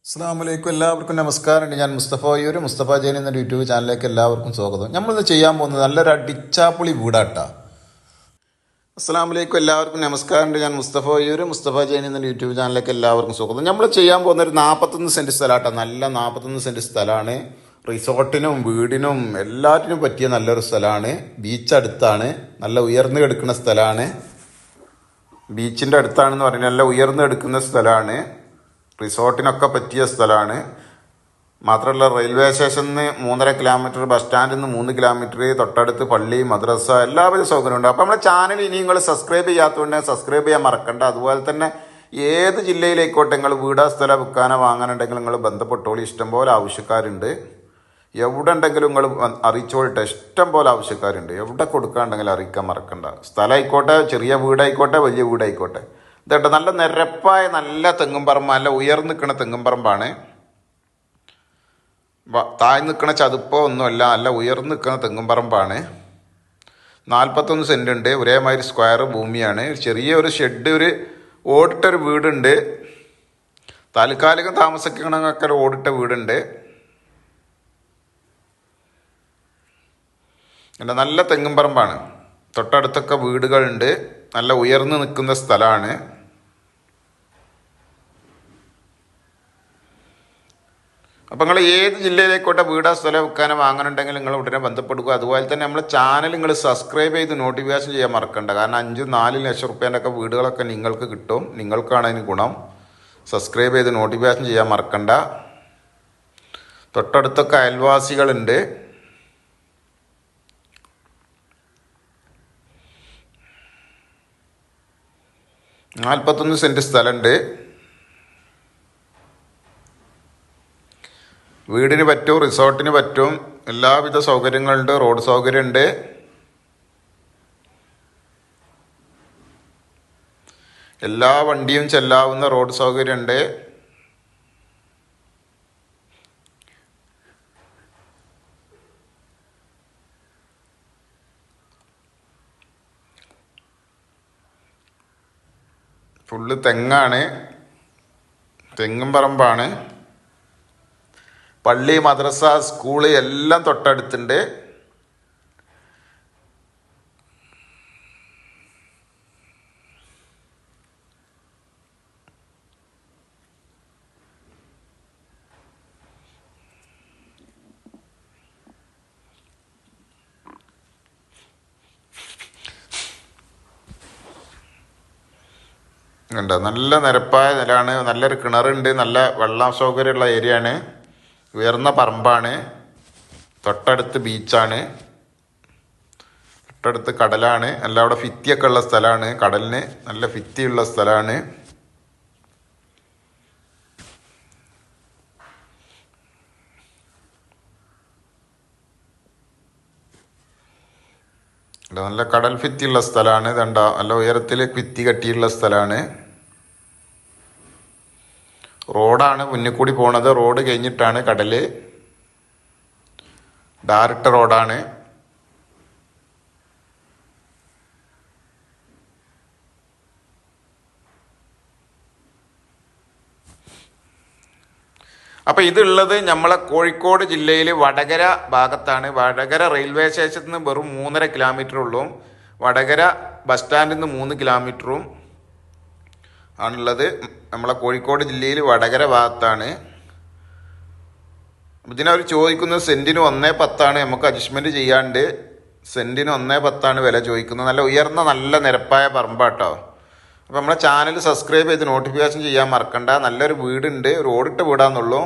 അസ്സലാമു എല്ലാവർക്കും നമസ്കാരമുണ്ട്. ഞാൻ മുസ്തഫ മുസ്തഫ ജൈൻ എന്ന യൂട്യൂബ് ചാനലിലേക്ക് എല്ലാവർക്കും സ്വാഗതം. നമ്മളിന്ന് ചെയ്യാൻ പോകുന്നത് നല്ലൊരു അടിച്ചാപ്പൊളി വീടാട്ടാ. അസ്സലാമു എല്ലാവർക്കും നമസ്കാരമുണ്ട്. ഞാൻ മുസ്തഫ മുസ്തഫ ജൈൻ എന്ന യൂട്യൂബ് ചാനലിലേക്ക് എല്ലാവർക്കും സ്വാഗതം. നമ്മൾ ചെയ്യാൻ പോകുന്ന ഒരു 41 സെൻറ്റ് സ്ഥലമാട്ടാ. നല്ല 41 സെൻറ്റ് സ്ഥലമാണ്. റിസോർട്ടിനും വീടിനും എല്ലാറ്റിനും പറ്റിയ നല്ലൊരു സ്ഥലമാണ്. ബീച്ച് അടുത്താണ്. നല്ല ഉയർന്നു കിടക്കുന്ന സ്ഥലമാണ്. ബീച്ചിൻ്റെ അടുത്താണെന്ന് പറഞ്ഞാൽ നല്ല ഉയർന്നു കിടക്കുന്ന സ്ഥലമാണ്. റിസോർട്ടിനൊക്കെ പറ്റിയ സ്ഥലമാണ്. മാത്രമല്ല റെയിൽവേ സ്റ്റേഷനിൽ നിന്ന് 3.5 കിലോമീറ്റർ, ബസ് സ്റ്റാൻഡിൽ നിന്ന് 3 കിലോമീറ്റർ, തൊട്ടടുത്ത് പള്ളി, മദ്രസ, എല്ലാവരും സൗകര്യമുണ്ട്. അപ്പോൾ നമ്മുടെ ചാനൽ ഇനി നിങ്ങൾ സബ്സ്ക്രൈബ് ചെയ്യാത്തതുകൊണ്ട് സബ്സ്ക്രൈബ് ചെയ്യാൻ മറക്കണ്ട. അതുപോലെ തന്നെ ഏത് ജില്ലയിലേക്കോട്ടെ നിങ്ങൾ വീടാ സ്ഥലം വിൽക്കാനോ വാങ്ങാനുണ്ടെങ്കിൽ നിങ്ങൾ ബന്ധപ്പെട്ടോളി. ഇഷ്ടംപോലെ ആവശ്യക്കാരുണ്ട്. എവിടെ ഉണ്ടെങ്കിലും നിങ്ങൾ അറിയിച്ചോളട്ടെ. ഇഷ്ടം പോലെ ആവശ്യക്കാരുണ്ട്. എവിടെ കൊടുക്കാണ്ടെങ്കിൽ അറിയിക്കാൻ മറക്കണ്ട. സ്ഥലമായിക്കോട്ടെ, ചെറിയ വീടായിക്കോട്ടെ, വലിയ വീടായിക്കോട്ടെ. ഇതേട്ടോ നല്ല നിരപ്പായ നല്ല തെങ്ങും പറമ്പ്, നല്ല ഉയർന്നു നിൽക്കുന്ന തെങ്ങും പറമ്പാണ്. താഴ് നിൽക്കുന്ന ചതുപ്പോ ഒന്നുമല്ല, നല്ല ഉയർന്നു നിൽക്കുന്ന തെങ്ങും പറമ്പാണ്. 41 സെൻറ്റ് ഉണ്ട്. ഒരേമാതിരി സ്ക്വയർ ഭൂമിയാണ്. ചെറിയൊരു ഷെഡ്, ഒരു ഓടിട്ടൊരു വീടുണ്ട്. താൽക്കാലികം താമസിക്കണമെന്നൊക്കെ ഓടിട്ട വീടുണ്ട്. നല്ല തെങ്ങും പറമ്പാണ്. തൊട്ടടുത്തൊക്കെ വീടുകളുണ്ട്. നല്ല ഉയർന്നു നിൽക്കുന്ന സ്ഥലമാണ്. അപ്പോൾ നിങ്ങൾ ഏത് ജില്ലയിലേക്കോട്ടെ വീടാ സ്ഥലം വെക്കാനോ വാങ്ങാനുണ്ടെങ്കിൽ നിങ്ങൾ ഉടനെ ബന്ധപ്പെടുക. അതുപോലെ തന്നെ നമ്മുടെ ചാനൽ നിങ്ങൾ സബ്സ്ക്രൈബ് ചെയ്ത് നോട്ടിഫിക്കേഷൻ ചെയ്യാൻ മറക്കണ്ട. കാരണം 5-4 ലക്ഷം റുപ്യേൻ്റെ ഒക്കെ വീടുകളൊക്കെ നിങ്ങൾക്ക് കിട്ടും. നിങ്ങൾക്കാണ് അതിന് ഗുണം. സബ്സ്ക്രൈബ് ചെയ്ത് നോട്ടിഫിക്കേഷൻ ചെയ്യാൻ മറക്കണ്ട. തൊട്ടടുത്തൊക്കെ അയൽവാസികളുണ്ട്. നാൽപ്പത്തൊന്ന് സെൻറ്റ് സ്ഥലമുണ്ട്. വീടിന് പറ്റും, റിസോർട്ടിന് പറ്റും. എല്ലാവിധ സൗകര്യങ്ങളുണ്ട്. റോഡ് സൗകര്യമുണ്ട്. എല്ലാ വണ്ടിയും ചെല്ലാവുന്ന റോഡ് സൗകര്യമുണ്ട്. ഫുള്ള് തെങ്ങാണ്. തെങ്ങും പറമ്പാണ്. പള്ളി, മദ്രസ, സ്കൂള് എല്ലാം തൊട്ടടുത്തുണ്ട്. ഉണ്ട്. നല്ല നിരപ്പായ നിലമാണ്. നല്ലൊരു കിണറുണ്ട്. നല്ല വെള്ളം സൗകര്യമുള്ള ഏരിയ ആണ്. ഉയർന്ന പറമ്പാണ്. തൊട്ടടുത്ത് ബീച്ചാണ്. തൊട്ടടുത്ത് കടലാണ്. നല്ല അവിടെ ഭിത്തിയൊക്കെ ഉള്ള സ്ഥലമാണ്. കടലിന് നല്ല ഭിത്തിയുള്ള സ്ഥലമാണ്. നല്ല കടൽ ഭിത്തിയുള്ള സ്ഥലമാണ്. ഇതണ്ട നല്ല ഉയരത്തിൽ ഭിത്തി കെട്ടിയുള്ള സ്ഥലമാണ്. റോഡാണ് മുന്നിൽ കൂടി പോണത്. റോഡ് കഴിഞ്ഞിട്ടാണ് കടല്. ഡയറക്റ്റ് റോഡാണ്. അപ്പോൾ ഇതുള്ളത് നമ്മളെ കോഴിക്കോട് ജില്ലയിൽ വടകര ഭാഗത്താണ്. വടകര റെയിൽവേ സ്റ്റേഷനിൽ നിന്ന് വെറും 3.5 കിലോമീറ്റർ ഉള്ളൂ. വടകര ബസ് സ്റ്റാൻഡിൽ നിന്ന് 3 കിലോമീറ്ററും ആണുള്ളത്. നമ്മളെ കോഴിക്കോട് ജില്ലയിൽ വടകര ഭാഗത്താണ്. ഇതിനവർ ചോദിക്കുന്നത് സെൻറ്റിന് 1.10 നമുക്ക് അഡ്ജസ്റ്റ്മെൻറ്റ് ചെയ്യാണ്ട്. സെൻറ്റിന് 1.10 വില ചോദിക്കുന്നത്. നല്ല ഉയർന്ന നല്ല നിരപ്പായ പറമ്പാട്ടോ. അപ്പോൾ നമ്മളെ ചാനൽ സബ്സ്ക്രൈബ് ചെയ്ത് നോട്ടിഫിക്കേഷൻ ചെയ്യാൻ മറക്കണ്ട. നല്ലൊരു വീടുണ്ട്. ഒരു ഓടിട്ട വീടാന്നുള്ളൂ.